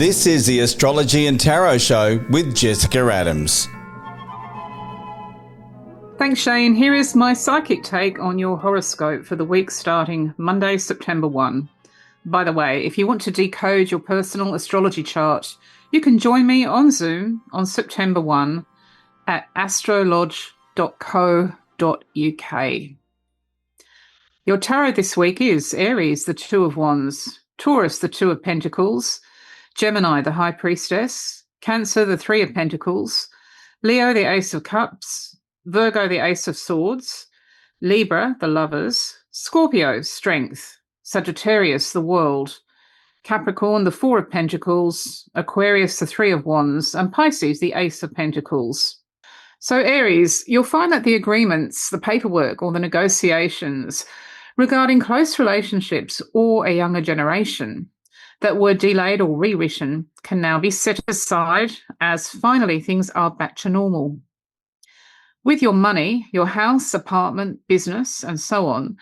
This is the Astrology and Tarot Show with Jessica Adams. Thanks, Shane. Here is my psychic take on your horoscope for the week starting Monday, September 1. By the way, if you want to decode your personal astrology chart, you can join me on Zoom on September 1 at astrologers.co.uk. Your tarot this week is Aries, the Two of Wands, Taurus, the Two of Pentacles, Gemini, the High Priestess, Cancer, the Three of Pentacles, Leo, the Ace of Cups, Virgo, the Ace of Swords, Libra, the Lovers, Scorpio, Strength, Sagittarius, the World, Capricorn, the Four of Pentacles, Aquarius, the Three of Wands, and Pisces, the Ace of Pentacles. So Aries, you'll find that the agreements, the paperwork, or the negotiations regarding close relationships or a younger generation that were delayed or rewritten can now be set aside as finally things are back to normal. With your money, your house, apartment, business, and so on,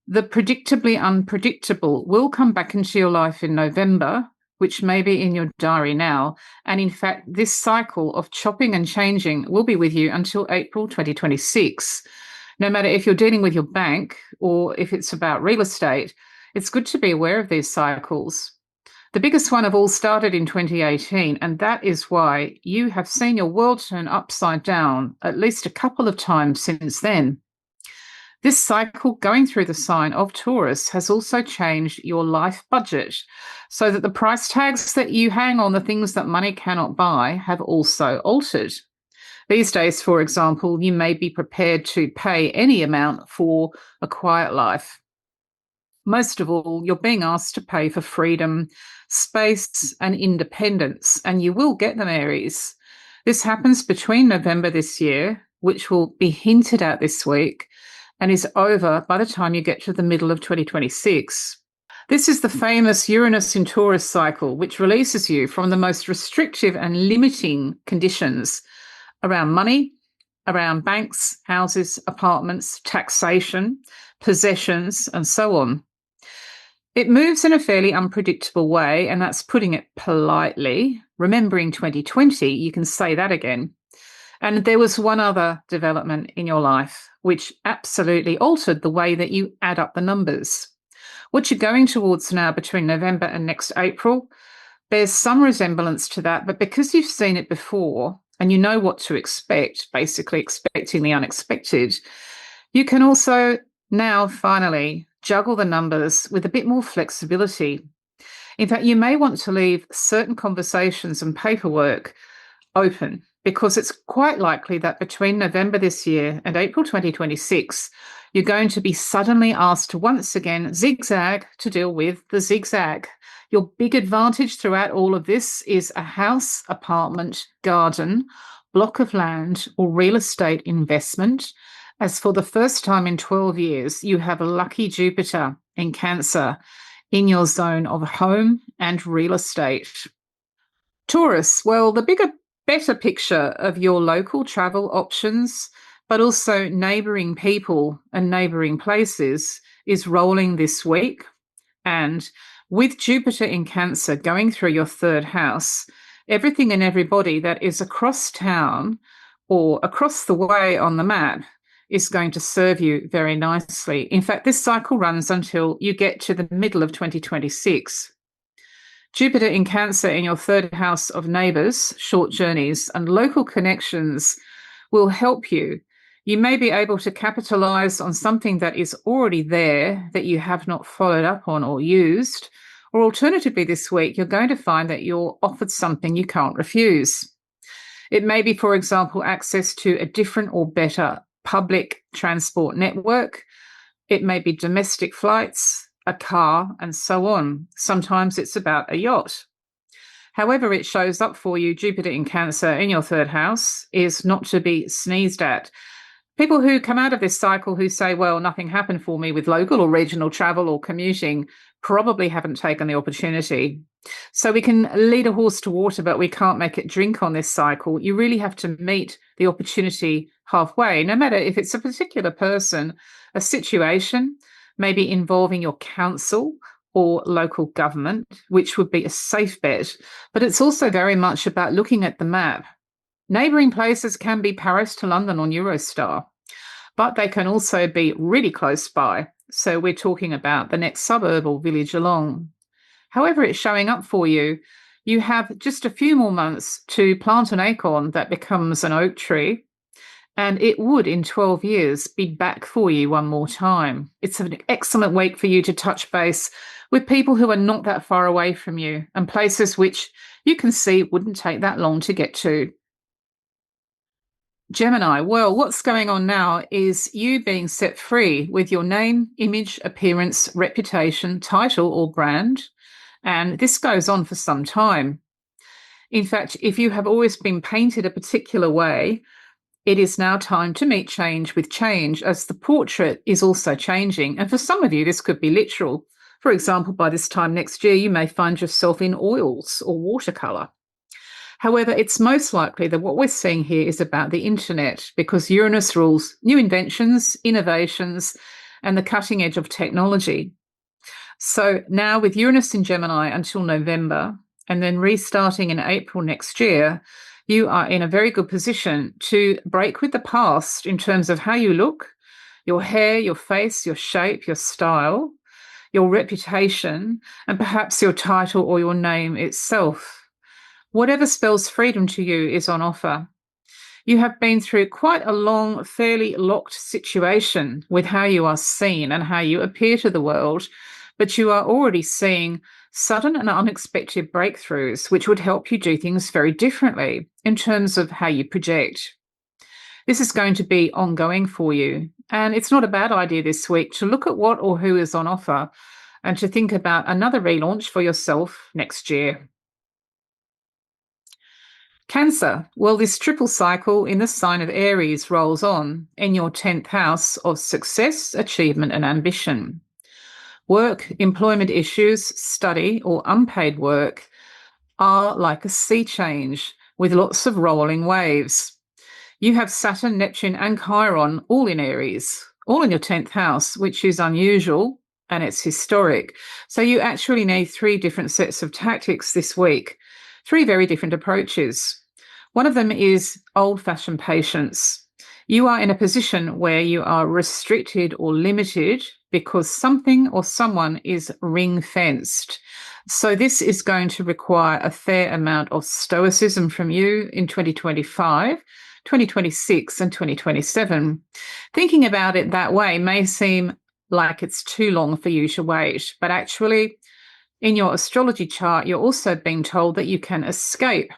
the predictably unpredictable will come back into your life in November, which may be in your diary now. And in fact, this cycle of chopping and changing will be with you until April 2026. No matter if you're dealing with your bank or if it's about real estate, it's good to be aware of these cycles. The biggest one of all started in 2018, and that is why you have seen your world turn upside down at least a couple of times since then. This cycle going through the sign of Taurus has also changed your life budget so that the price tags that you hang on the things that money cannot buy have also altered. These days, for example, you may be prepared to pay any amount for a quiet life. Most of all, you're being asked to pay for freedom, space, and independence, and you will get them, Aries. This happens between November this year, which will be hinted at this week, and is over by the time you get to the middle of 2026. This is the famous Uranus in Taurus cycle, which releases you from the most restrictive and limiting conditions around money, around banks, houses, apartments, taxation, possessions, and so on. It moves in a fairly unpredictable way, and that's putting it politely. Remembering 2020, you can say that again. And there was one other development in your life which absolutely altered the way that you add up the numbers. What you're going towards now between November and next April bears some resemblance to that, but because you've seen it before and you know what to expect, basically expecting the unexpected, you can also now finally juggle the numbers with a bit more flexibility. In fact, you may want to leave certain conversations and paperwork open because it's quite likely that between November this year and April 2026, you're going to be suddenly asked to once again zigzag to deal with the zigzag. Your big advantage throughout all of this is a house, apartment, garden, block of land, or real estate investment. As for the first time in 12 years, you have a lucky Jupiter in Cancer in your zone of home and real estate. Taurus, well, the bigger, better picture of your local travel options, but also neighbouring people and neighbouring places is rolling this week. And with Jupiter in Cancer going through your third house, everything and everybody that is across town or across the way on the map is going to serve you very nicely. In fact, this cycle runs until you get to the middle of 2026. Jupiter in Cancer in your third house of neighbours, short journeys, and local connections will help you. You may be able to capitalise on something that is already there that you have not followed up on or used, or alternatively this week, you're going to find that you're offered something you can't refuse. It may be, for example, access to a different or better public transport network. It may be domestic flights, a car, and so on. Sometimes it's about a yacht. However it shows up for you, Jupiter in Cancer in your third house is not to be sneezed at. People who come out of this cycle who say, well, nothing happened for me with local or regional travel or commuting, probably haven't taken the opportunity. So we can lead a horse to water, but we can't make it drink on this cycle. You really have to meet the opportunity halfway, no matter if it's a particular person, a situation, maybe involving your council or local government, which would be a safe bet, but it's also very much about looking at the map. Neighbouring places can be Paris to London on Eurostar, but they can also be really close by. So we're talking about the next suburb or village along. However it's showing up for you, you have just a few more months to plant an acorn that becomes an oak tree, and it would, in 12 years, be back for you one more time. It's an excellent week for you to touch base with people who are not that far away from you and places which you can see wouldn't take that long to get to. Gemini, well, what's going on now is you being set free with your name, image, appearance, reputation, title, or brand. And this goes on for some time. In fact, if you have always been painted a particular way, it is now time to meet change with change, as the portrait is also changing. And for some of you, this could be literal. For example, by this time next year, you may find yourself in oils or watercolour. However, it's most likely that what we're seeing here is about the internet, because Uranus rules new inventions, innovations, and the cutting edge of technology. So now with Uranus in Gemini until November, and then restarting in April next year, you are in a very good position to break with the past in terms of how you look, your hair, your face, your shape, your style, your reputation, and perhaps your title or your name itself. Whatever spells freedom to you is on offer. You have been through quite a long, fairly locked situation with how you are seen and how you appear to the world, but you are already seeing sudden and unexpected breakthroughs which would help you do things very differently in terms of how you project. This is going to be ongoing for you, and it's not a bad idea this week to look at what or who is on offer and to think about another relaunch for yourself next year. Cancer, well, this triple cycle in the sign of Aries rolls on in your 10th house of success, achievement, and ambition. Work, employment issues, study, or unpaid work are like a sea change with lots of rolling waves. You have Saturn, Neptune, and Chiron all in Aries, all in your 10th house, which is unusual and it's historic. So you actually need 3 different sets of tactics this week, 3 very different approaches. One of them is old-fashioned patience. You are in a position where you are restricted or limited because something or someone is ring-fenced. So this is going to require a fair amount of stoicism from you in 2025, 2026, and 2027. Thinking about it that way may seem like it's too long for you to wait, but actually, in your astrology chart, you're also being told that you can escape.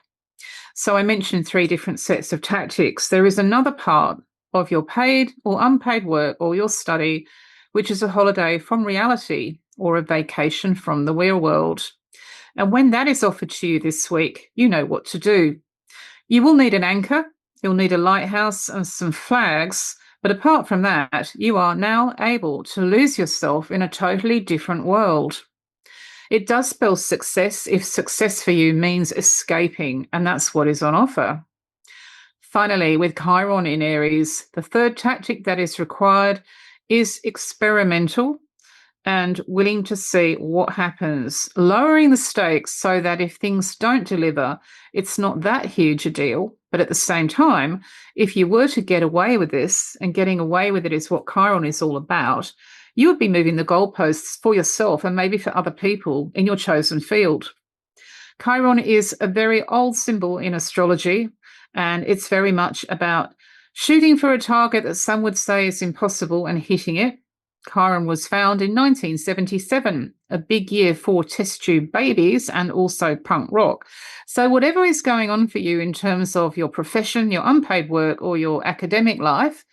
So I mentioned 3 different sets of tactics. There is another part of your paid or unpaid work or your study, which is a holiday from reality or a vacation from the real world. And when that is offered to you this week, you know what to do. You will need an anchor, you'll need a lighthouse and some flags, but apart from that, you are now able to lose yourself in a totally different world. It does spell success if success for you means escaping, and that's what is on offer. Finally, with Chiron in Aries, the 3rd tactic that is required is experimental and willing to see what happens, lowering the stakes so that if things don't deliver, it's not that huge a deal. But at the same time, if you were to get away with this, and getting away with it is what Chiron is all about, you would be moving the goalposts for yourself and maybe for other people in your chosen field. Chiron is a very old symbol in astrology, and it's very much about shooting for a target that some would say is impossible and hitting it. Chiron was found in 1977, a big year for test tube babies and also punk rock. So whatever is going on for you in terms of your profession, your unpaid work, or your academic life,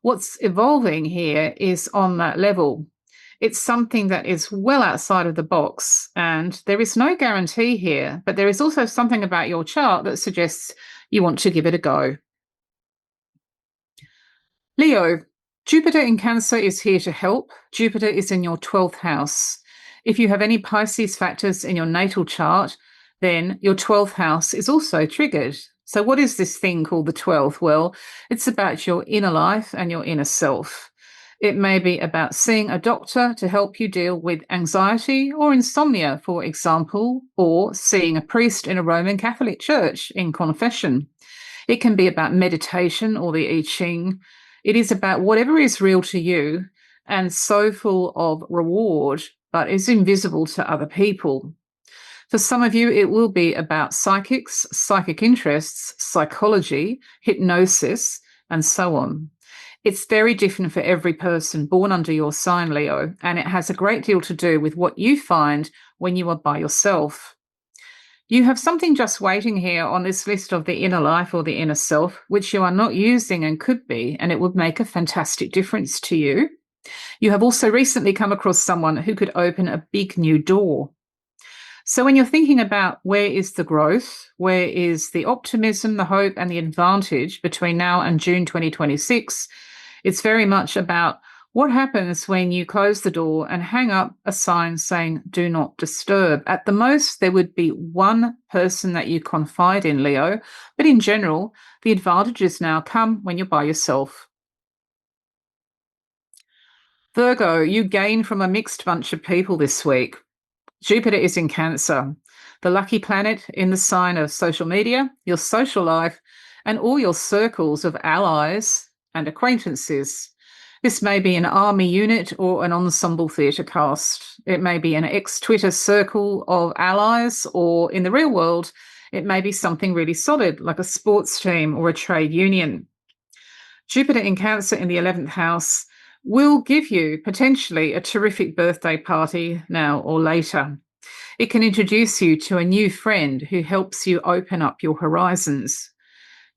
what's evolving here is on that level. It's something that is well outside of the box, and there is no guarantee here, but there is also something about your chart that suggests you want to give it a go. Leo, Jupiter in Cancer is here to help. Jupiter is in your 12th house. If you have any Pisces factors in your natal chart, then your 12th house is also triggered. So what is this thing called the 12th? Well, it's about your inner life and your inner self. It may be about seeing a doctor to help you deal with anxiety or insomnia, for example, or seeing a priest in a Roman Catholic church in confession. It can be about meditation or the I Ching. It is about whatever is real to you and so full of reward, but is invisible to other people. For some of you, it will be about psychics, psychic interests, psychology, hypnosis, and so on. It's very different for every person born under your sign, Leo, and it has a great deal to do with what you find when you are by yourself. You have something just waiting here on this list of the inner life or the inner self, which you are not using and could be, and it would make a fantastic difference to you. You have also recently come across someone who could open a big new door. So when you're thinking about where is the growth, where is the optimism, the hope, and the advantage between now and June 2026, it's very much about what happens when you close the door and hang up a sign saying, do not disturb. At the most, there would be one person that you confide in, Leo, but in general, the advantages now come when you're by yourself. Virgo, you gain from a mixed bunch of people this week. Jupiter is in Cancer, the lucky planet in the sign of social media, your social life, and all your circles of allies and acquaintances. This may be an army unit or an ensemble theatre cast. It may be an ex-Twitter circle of allies, or in the real world, it may be something really solid like a sports team or a trade union. Jupiter in Cancer in the 11th house will give you potentially a terrific birthday party now or later. It can introduce you to a new friend who helps you open up your horizons.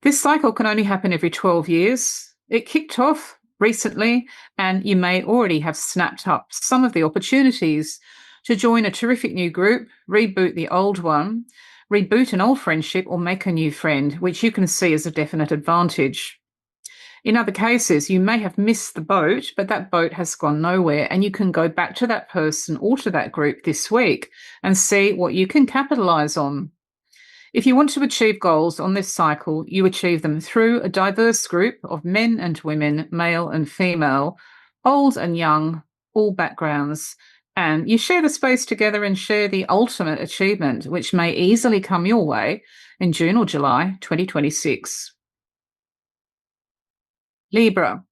This cycle can only happen every 12 years. It kicked off recently, and you may already have snapped up some of the opportunities to join a terrific new group, reboot the old one, reboot an old friendship, or make a new friend, which you can see as a definite advantage. In other cases, you may have missed the boat, but that boat has gone nowhere, and you can go back to that person or to that group this week and see what you can capitalize on. If you want to achieve goals on this cycle, you achieve them through a diverse group of men and women, male and female, old and young, all backgrounds, and you share the space together and share the ultimate achievement, which may easily come your way in June or July 2026. Libra.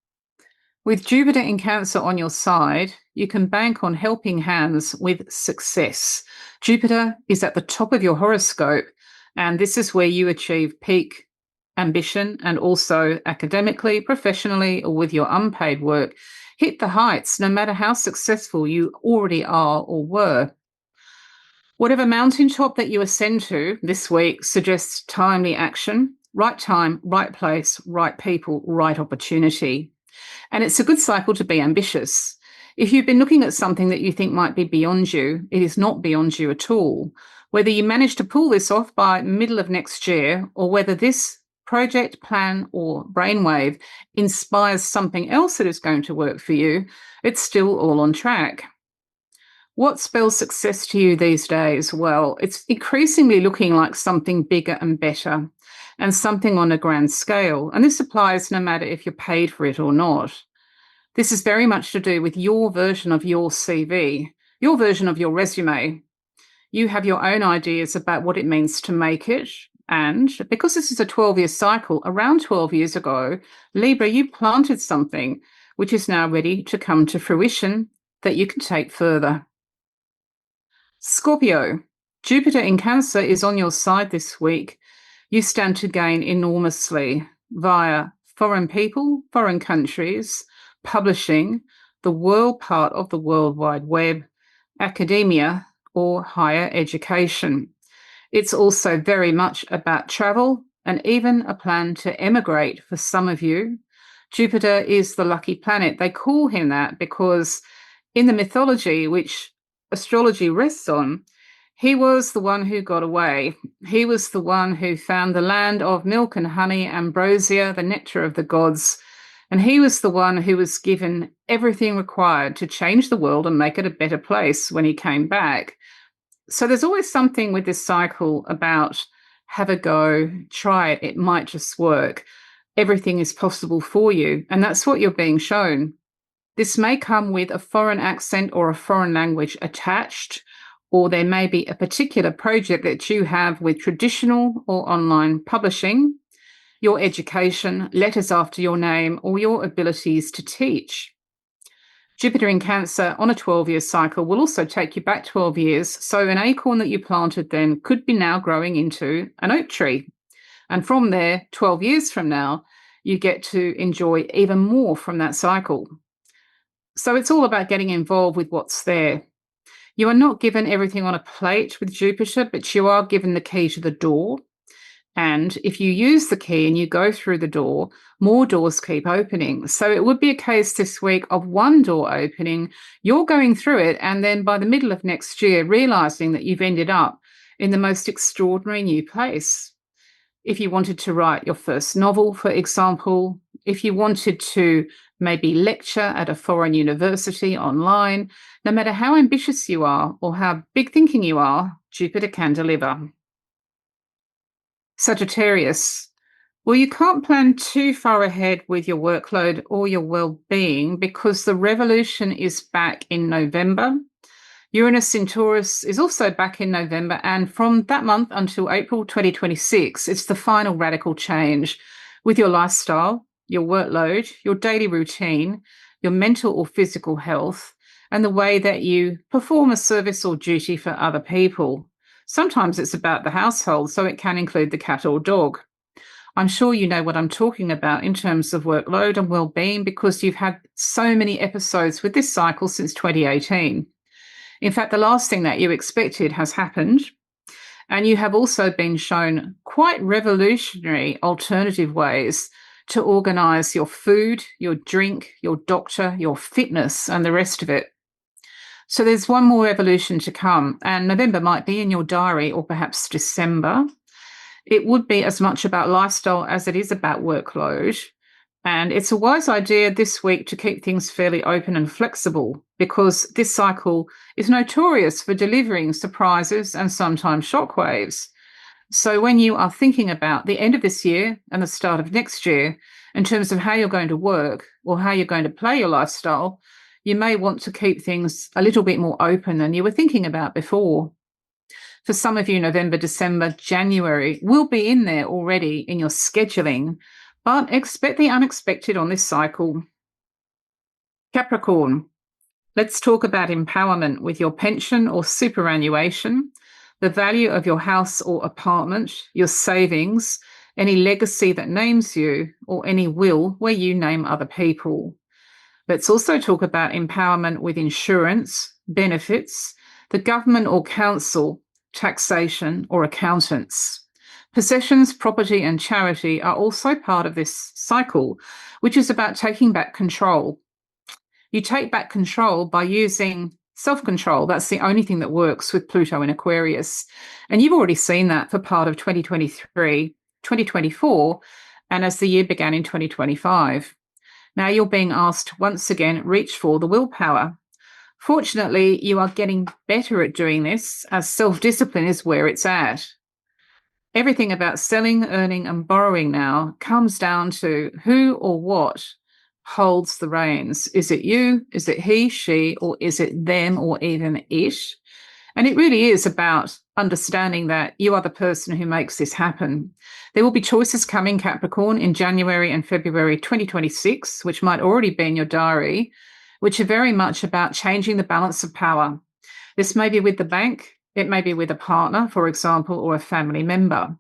With Jupiter in Cancer on your side, you can bank on helping hands with success. Jupiter is at the top of your horoscope, and this is where you achieve peak ambition and also academically, professionally, or with your unpaid work, hit the heights no matter how successful you already are or were. Whatever mountaintop that you ascend to this week suggests timely action, right time, right place, right people, right opportunity. And it's a good cycle to be ambitious. If you've been looking at something that you think might be beyond you, it is not beyond you at all. Whether you manage to pull this off by middle of next year, or whether this project, plan, or brainwave inspires something else that is going to work for you, it's still all on track. What spells success to you these days? Well, it's increasingly looking like something bigger and better, and something on a grand scale. And this applies no matter if you're paid for it or not. This is very much to do with your version of your CV, your version of your resume. You have your own ideas about what it means to make it. And because this is a 12-year cycle, around 12 years ago, Libra, you planted something which is now ready to come to fruition that you can take further. Scorpio, Jupiter in Cancer is on your side this week. You stand to gain enormously via foreign people, foreign countries, publishing, the world part of the World Wide Web, academia, or higher education. It's also very much about travel and even a plan to emigrate for some of you. Jupiter is the lucky planet. They call him that because in the mythology, which astrology rests on, he was the one who got away. He was the one who found the land of milk and honey, ambrosia, the nectar of the gods. And he was the one who was given everything required to change the world and make it a better place when he came back. So there's always something with this cycle about have a go, try it, it might just work. Everything is possible for you. And that's what you're being shown. This may come with a foreign accent or a foreign language attached, or there may be a particular project that you have with traditional or online publishing, your education, letters after your name, or your abilities to teach. Jupiter in Cancer on a 12-year cycle will also take you back 12 years, so an acorn that you planted then could be now growing into an oak tree. And from there, 12 years from now, you get to enjoy even more from that cycle. So it's all about getting involved with what's there. You are not given everything on a plate with Jupiter, but you are given the key to the door. And if you use the key and you go through the door, more doors keep opening. So it would be a case this week of one door opening, you're going through it, and then by the middle of next year, realizing that you've ended up in the most extraordinary new place. If you wanted to write your first novel, for example, if you wanted to maybe lecture at a foreign university online, no matter how ambitious you are or how big thinking you are, Jupiter can deliver. Sagittarius. Well, you can't plan too far ahead with your workload or your well-being because the revolution is back in November. Uranus in Taurus is also back in November, and from that month until April 2026, it's the final radical change with your lifestyle, your workload, your daily routine, your mental or physical health, and the way that you perform a service or duty for other people. Sometimes it's about the household, so it can include the cat or dog. I'm sure you know what I'm talking about in terms of workload and well-being because you've had so many episodes with this cycle since 2018. In fact, the last thing that you expected has happened, and you have also been shown quite revolutionary alternative ways to organise your food, your drink, your doctor, your fitness, and the rest of it. So there's one more evolution to come, and November might be in your diary, or perhaps December. It would be as much about lifestyle as it is about workload. And it's a wise idea this week to keep things fairly open and flexible because this cycle is notorious for delivering surprises and sometimes shockwaves. So when you are thinking about the end of this year and the start of next year, in terms of how you're going to work or how you're going to play your lifestyle, you may want to keep things a little bit more open than you were thinking about before. For some of you, November, December, January will be in there already in your scheduling, but expect the unexpected on this cycle. Capricorn, let's talk about empowerment with your pension or superannuation, the value of your house or apartment, your savings, any legacy that names you, or any will where you name other people. Let's also talk about empowerment with insurance, benefits, the government or council, taxation, or accountants. Possessions, property, and charity are also part of this cycle, which is about taking back control. You take back control by using self-control. That's the only thing that works with Pluto in Aquarius. And you've already seen that for part of 2023, 2024, and as the year began in 2025. Now you're being asked once again, reach for the willpower. Fortunately, you are getting better at doing this as self-discipline is where it's at. Everything about selling, earning, and borrowing now comes down to who or what holds the reins. Is it you? Is it he, she, or is it them, or even it? And it really is about understanding that you are the person who makes this happen. There will be choices coming, Capricorn, in January and February 2026, which might already be in your diary, which are very much about changing the balance of power. This may be with the bank, it may be with a partner, for example, or a family member.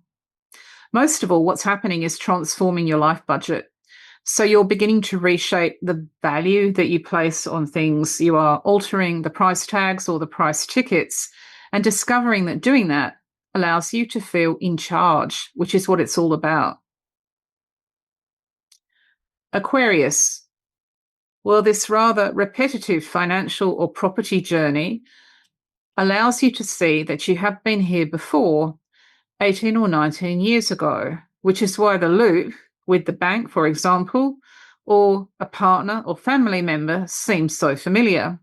Most of all, what's happening is transforming your life budget. So you're beginning to reshape the value that you place on things. You are altering the price tags or the price tickets and discovering that doing that allows you to feel in charge, which is what it's all about. Aquarius. Well, this rather repetitive financial or property journey allows you to see that you have been here before 18 or 19 years ago, which is why the loop with the bank, for example, or a partner or family member seems so familiar.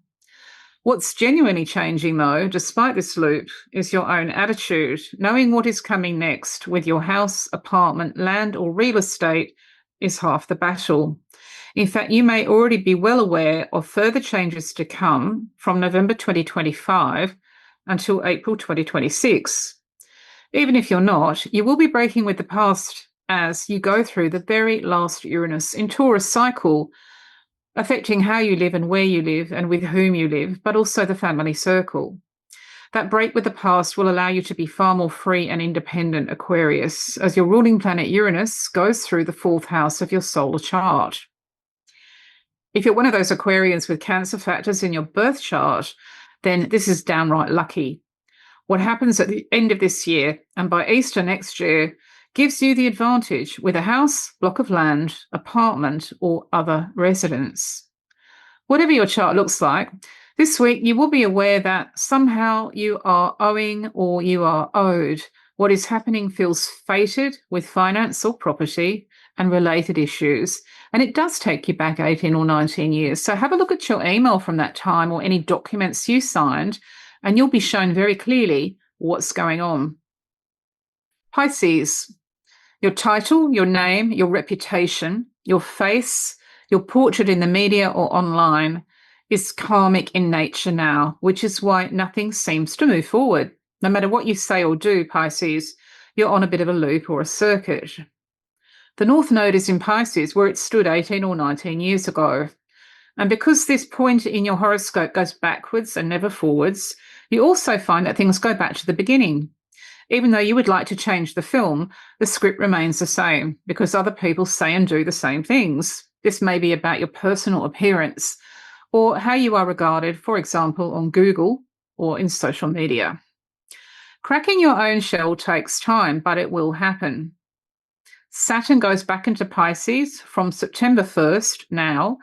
What's genuinely changing, though, despite this loop, is your own attitude. Knowing what is coming next with your house, apartment, land, or real estate is half the battle. In fact, you may already be well aware of further changes to come from November 2025 until April 2026. Even if you're not, you will be breaking with the past as you go through the very last Uranus in Taurus cycle, affecting how you live and where you live and with whom you live, but also the family circle. That break with the past will allow you to be far more free and independent, Aquarius, as your ruling planet Uranus goes through the 4th house of your solar chart. If you're one of those Aquarians with Cancer factors in your birth chart, then this is downright lucky. What happens at the end of this year and by Easter next year gives you the advantage with a house, block of land, apartment, or other residence. Whatever your chart looks like, this week you will be aware that somehow you are owing or you are owed. What is happening feels fated with finance or property and related issues, and it does take you back 18 or 19 years. So have a look at your email from that time or any documents you signed, and you'll be shown very clearly what's going on. Pisces, your title, your name, your reputation, your face, your portrait in the media or online is karmic in nature now, which is why nothing seems to move forward. No matter what you say or do, Pisces, you're on a bit of a loop or a circuit. The North Node is in Pisces, where it stood 18 or 19 years ago. And because this point in your horoscope goes backwards and never forwards, you also find that things go back to the beginning. Even though you would like to change the film, the script remains the same because other people say and do the same things. This may be about your personal appearance or how you are regarded, for example, on Google or in social media. Cracking your own shell takes time, but it will happen. Saturn goes back into Pisces from September 1st now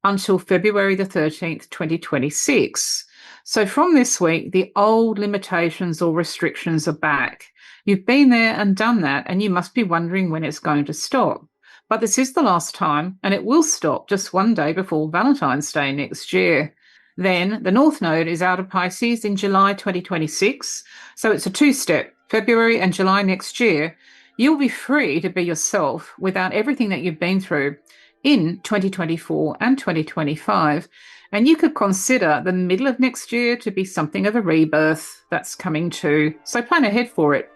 until February the 13th, 2026. So from this week, the old limitations or restrictions are back. You've been there and done that, and you must be wondering when it's going to stop. But this is the last time, and it will stop just one day before Valentine's Day next year. Then the North Node is out of Pisces in July 2026, so it's a two-step, February and July next year. You'll be free to be yourself without everything that you've been through in 2024 and 2025. And you could consider the middle of next year to be something of a rebirth that's coming too. So plan ahead for it.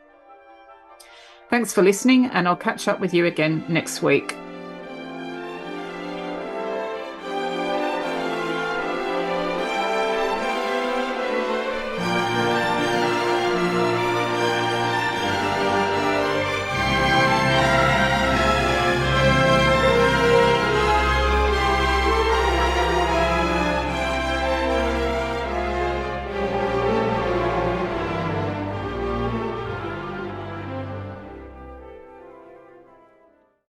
Thanks for listening, and I'll catch up with you again next week.